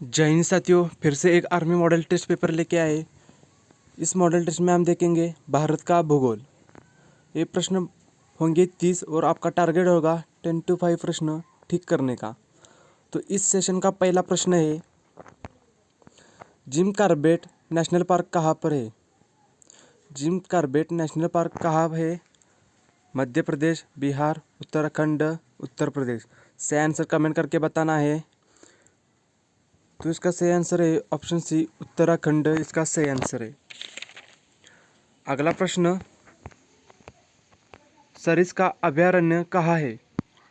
जय हिंद साथियों, फिर से एक आर्मी मॉडल टेस्ट पेपर लेके आए। इस मॉडल टेस्ट में हम देखेंगे भारत का भूगोल। ये प्रश्न होंगे 30 और आपका टारगेट होगा 10 to 5 प्रश्न ठीक करने का। तो इस सेशन का पहला प्रश्न है, जिम कॉर्बेट नेशनल पार्क कहाँ पर है? जिम कॉर्बेट नेशनल पार्क कहाँ है? मध्य प्रदेश, बिहार, उत्तराखंड, उत्तर प्रदेश। सही आंसर कमेंट करके बताना है। तो इसका सही आंसर है ऑप्शन सी, उत्तराखंड इसका सही आंसर है। अगला प्रश्न, सरिस्का अभयारण्य कहाँ है?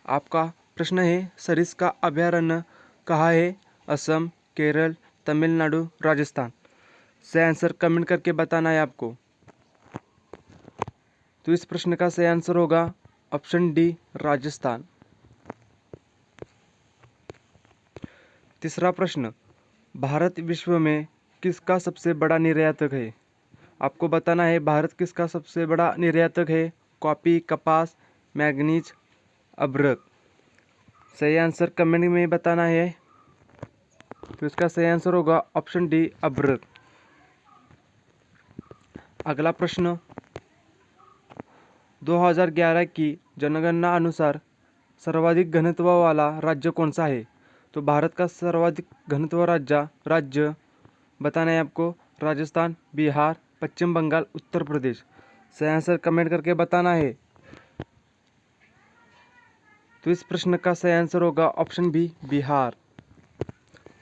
आपका प्रश्न है, सरिस्का अभयारण्य कहाँ है? असम, केरल, तमिलनाडु, राजस्थान। सही आंसर कमेंट करके बताना है आपको। तो इस प्रश्न का सही आंसर होगा ऑप्शन डी, राजस्थान। तीसरा प्रश्न, भारत विश्व में किसका सबसे बड़ा निर्यातक है? आपको बताना है भारत किसका सबसे बड़ा निर्यातक है? कॉफी, कपास, मैंगनीज, अभ्रक। सही आंसर कमेंट में बताना है। तो इसका सही आंसर होगा ऑप्शन डी, अभ्रक। अगला प्रश्न, 2011 की जनगणना अनुसार सर्वाधिक घनत्व वाला राज्य कौन सा है? तो भारत का सर्वाधिक घनत्व राज्य बताना है आपको। राजस्थान, बिहार, पश्चिम बंगाल, उत्तर प्रदेश। सही आंसर कमेंट करके बताना है। तो इस प्रश्न का सही आंसर होगा ऑप्शन बी, बिहार।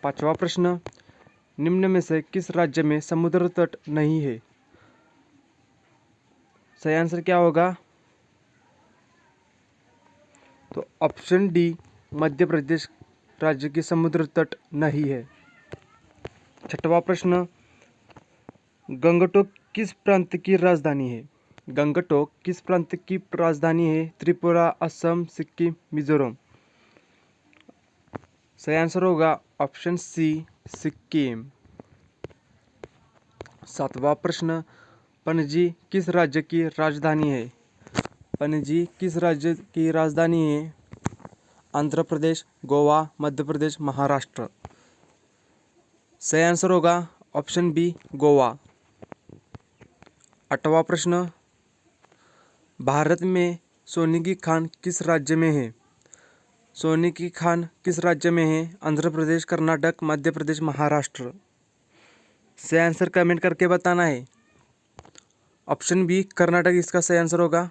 पांचवा प्रश्न, निम्न में से किस राज्य में समुद्र तट नहीं है? सही आंसर क्या होगा? तो ऑप्शन डी, मध्य प्रदेश राज्य की समुद्र तट नहीं है। छठवां प्रश्न, गंगटोक किस प्रांत की राजधानी है? गंगटोक किस प्रांत की राजधानी है? त्रिपुरा, असम, सिक्किम, मिजोरम। सही आंसर होगा ऑप्शन सी, सिक्किम। सातवां प्रश्न, पणजी किस राज्य की राजधानी है? पणजी किस राज्य की राजधानी है? आंध्र प्रदेश, गोवा, मध्य प्रदेश, महाराष्ट्र। सही आंसर होगा ऑप्शन बी, गोवा। आठवां प्रश्न, भारत में सोने की खान किस राज्य में है? सोने की खान किस राज्य में है? आंध्र प्रदेश, कर्नाटक, मध्य प्रदेश, महाराष्ट्र। सही आंसर कमेंट करके बताना है। ऑप्शन बी, कर्नाटक इसका सही आंसर होगा।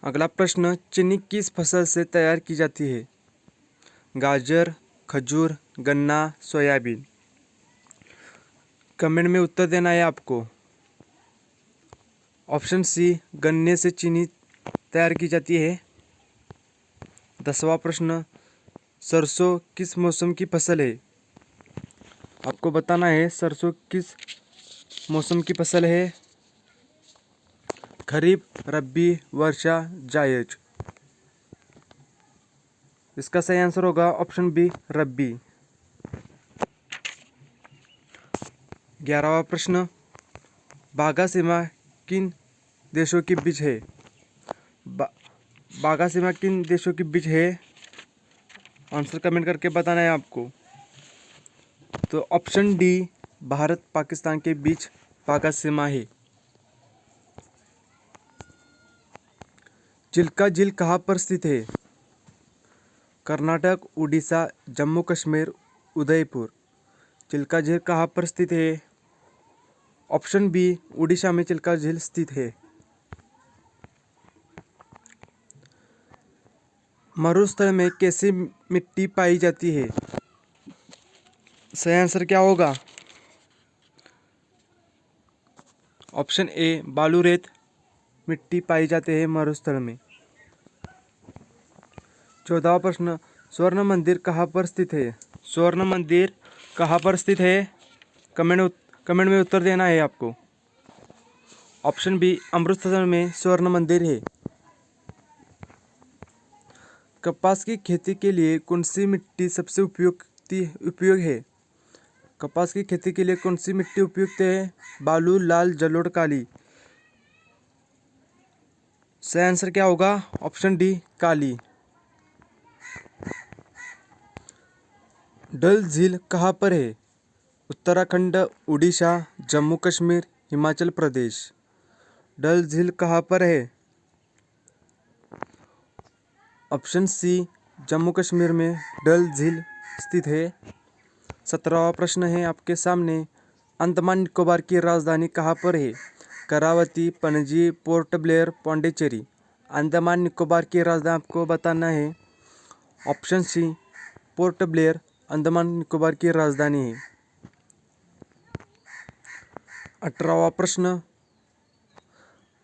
अगला प्रश्न, चीनी किस फसल से तैयार की जाती है? गाजर, खजूर, गन्ना, सोयाबीन। कमेंट में उत्तर देना है आपको। ऑप्शन सी, गन्ने से चीनी तैयार की जाती है। 10वां प्रश्न, सरसों किस मौसम की फसल है? आपको बताना है सरसों किस मौसम की फसल है? खरीफ, रबी, वर्षा, जायद। इसका सही आंसर होगा ऑप्शन बी, रबी। 11वां प्रश्न, बाघा सीमा किन देशों के बीच है? बाघा सीमा किन देशों के बीच है? आंसर कमेंट करके बताना है आपको। तो ऑप्शन डी, भारत पाकिस्तान के बीच बाघा सीमा है। चिल्का झील कहाँ पर स्थित है? कर्नाटक, उड़ीसा, जम्मू कश्मीर, उदयपुर। चिल्का झील कहाँ पर स्थित है? ऑप्शन बी, उड़ीसा में चिल्का झील स्थित है। मरुस्थल में कैसी मिट्टी पाई जाती है? सही आंसर क्या होगा? ऑप्शन ए, बालू रेत मिट्टी पाई जाती है मरुस्थल में। 14वां प्रश्न, स्वर्ण मंदिर कहाँ पर स्थित है? स्वर्ण मंदिर कहाँ पर स्थित है? कमेंट में उत्तर देना है आपको। ऑप्शन बी, अमृतसर में स्वर्ण मंदिर है। कपास की खेती के लिए कौन सी मिट्टी सबसे उपयोग है? कपास की खेती के लिए कौन सी मिट्टी उपयुक्त है? बालू, लाल, जलोढ़, काली। सही आंसर क्या होगा? ऑप्शन डी, काली। डल झील कहाँ पर है? उत्तराखंड, उड़ीसा, जम्मू कश्मीर, हिमाचल प्रदेश। डल झील कहाँ पर है? ऑप्शन सी, जम्मू कश्मीर में डल झील स्थित है। 17वां प्रश्न है आपके सामने, अंडमान निकोबार की राजधानी कहाँ पर है? करावती, पणजी, पोर्ट ब्लेयर, पौंडीचेरी। अंडमान निकोबार की राजधानी आपको बताना है। ऑप्शन सी, पोर्ट ब्लेयर अंडमान निकोबार की राजधानी है। 18वां प्रश्न,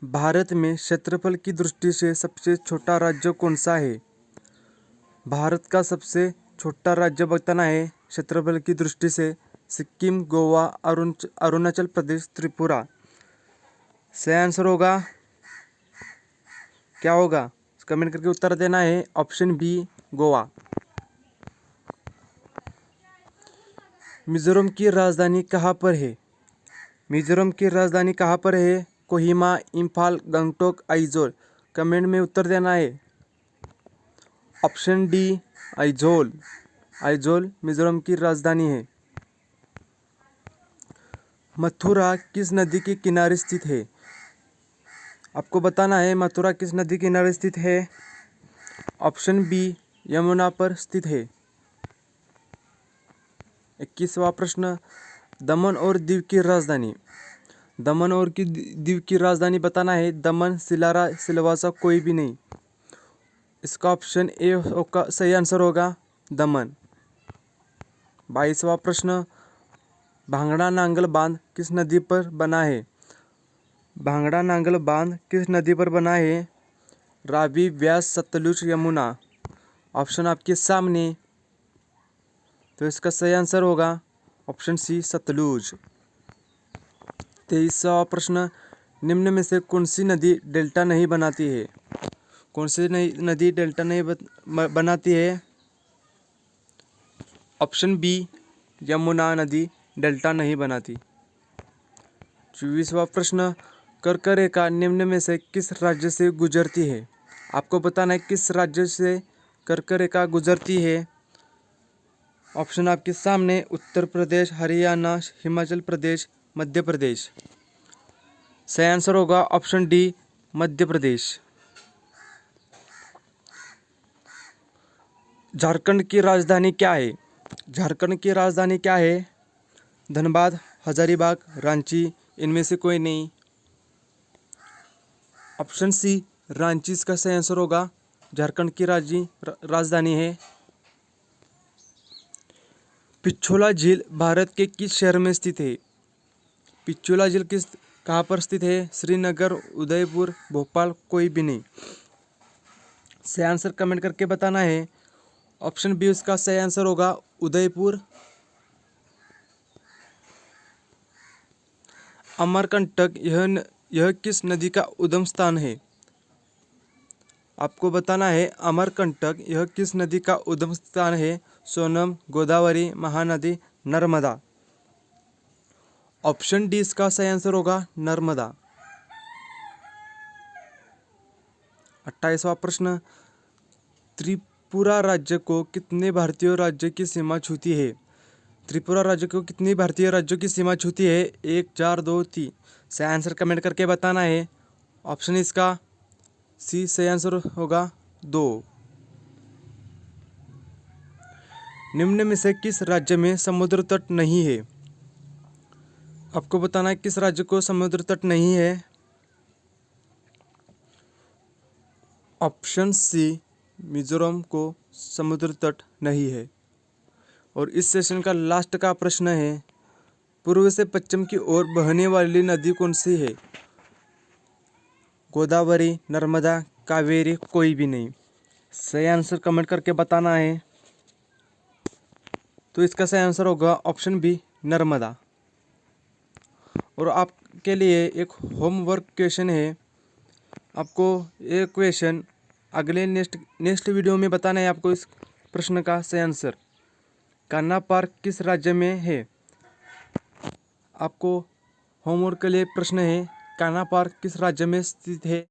भारत में क्षेत्रफल की दृष्टि से सबसे छोटा राज्य कौन सा है? भारत का सबसे छोटा राज्य बताना है क्षेत्रफल की दृष्टि से। सिक्किम, गोवा, अरुणाचल प्रदेश, त्रिपुरा। सही आंसर होगा क्या होगा? कमेंट करके उत्तर देना है। Option B, Goa. मिजोरम की राजधानी कहाँ पर है? मिजोरम की राजधानी कहाँ पर है? कोहिमा, इम्फाल, गंगटोक, आइजोल। कमेंट में उत्तर देना है। Option D, Aizawl. आइजोल मिजोरम की राजधानी है। मथुरा किस नदी के किनारे स्थित है? आपको बताना है मथुरा किस नदी के किनारे स्थित है। ऑप्शन बी, यमुना पर स्थित है। 21वां प्रश्न, दमन और दीव की राजधानी। दमन और दीव की राजधानी बताना है। दमन, सिलारा, सिलवासा, कोई भी नहीं। इसका ऑप्शन ए का सही आंसर होगा दमन। 22वां प्रश्न, भांगड़ा नांगल बांध किस नदी पर बना है? भांगड़ा नांगल बांध किस नदी पर बना है? रावी, व्यास, सतलुज, यमुना। ऑप्शन आपके सामने, तो इसका सही आंसर होगा ऑप्शन सी, सतलुज। 23वां प्रश्न, निम्न में से कौन सी नदी डेल्टा नहीं बनाती है? कौन सी नदी डेल्टा नहीं बनाती है? ऑप्शन बी, यमुना नदी डेल्टा नहीं बनाती। 24वां प्रश्न, कर्क रेखा निम्न में से किस राज्य से गुजरती है? आपको बताना है किस राज्य से कर्क रेखा गुजरती है। ऑप्शन आपके सामने, उत्तर प्रदेश, हरियाणा, हिमाचल प्रदेश, मध्य प्रदेश। सही आंसर होगा ऑप्शन डी, मध्य प्रदेश। झारखंड की राजधानी क्या है? झारखंड की राजधानी क्या है? धनबाद, हजारीबाग, रांची, इनमें से कोई नहीं। ऑप्शन सी, रांची इसका सही आंसर होगा। झारखंड की राजधानी है। पिछोला झील भारत के किस शहर में स्थित है? पिछोला झील कहाँ पर स्थित है? श्रीनगर, उदयपुर, भोपाल, कोई भी नहीं। सही आंसर कमेंट करके बताना है। ऑप्शन बी इसका सही आंसर होगा उदयपुर। अमरकंटक यह किस नदी का उद्गम स्थान है? आपको बताना है अमरकंटक यह किस नदी का उद्गम स्थान है। सोनम, गोदावरी, महानदी, नर्मदा। ऑप्शन डी इसका सही आंसर होगा नर्मदा। 28वां प्रश्न, त्रिपुरा राज्य को कितने भारतीय राज्य की सीमा छूती है? त्रिपुरा राज्य को कितनी भारतीय राज्यों की सीमा छूती है? 1, 4, 2, 3। सही आंसर कमेंट करके बताना है। ऑप्शन इसका सी सही आंसर होगा 2। निम्न में से किस राज्य में समुद्र तट नहीं है? आपको बताना है किस राज्य को समुद्र तट नहीं है। ऑप्शन सी, मिजोरम को समुद्र तट नहीं है। और इस सेशन का लास्ट का प्रश्न है, पूर्व से पश्चिम की ओर बहने वाली नदी कौन सी है? गोदावरी, नर्मदा, कावेरी, कोई भी नहीं। सही आंसर कमेंट करके बताना है। तो इसका सही आंसर होगा ऑप्शन बी, नर्मदा। और आपके लिए एक होमवर्क क्वेश्चन है। आपको ये क्वेश्चन अगले नेक्स्ट वीडियो में बताना है आपको इस प्रश्न का सही आंसर। कान्हा पार्क किस राज्य में है? आपको होमवर्क के लिए प्रश्न है, कान्हा पार्क किस राज्य में स्थित है?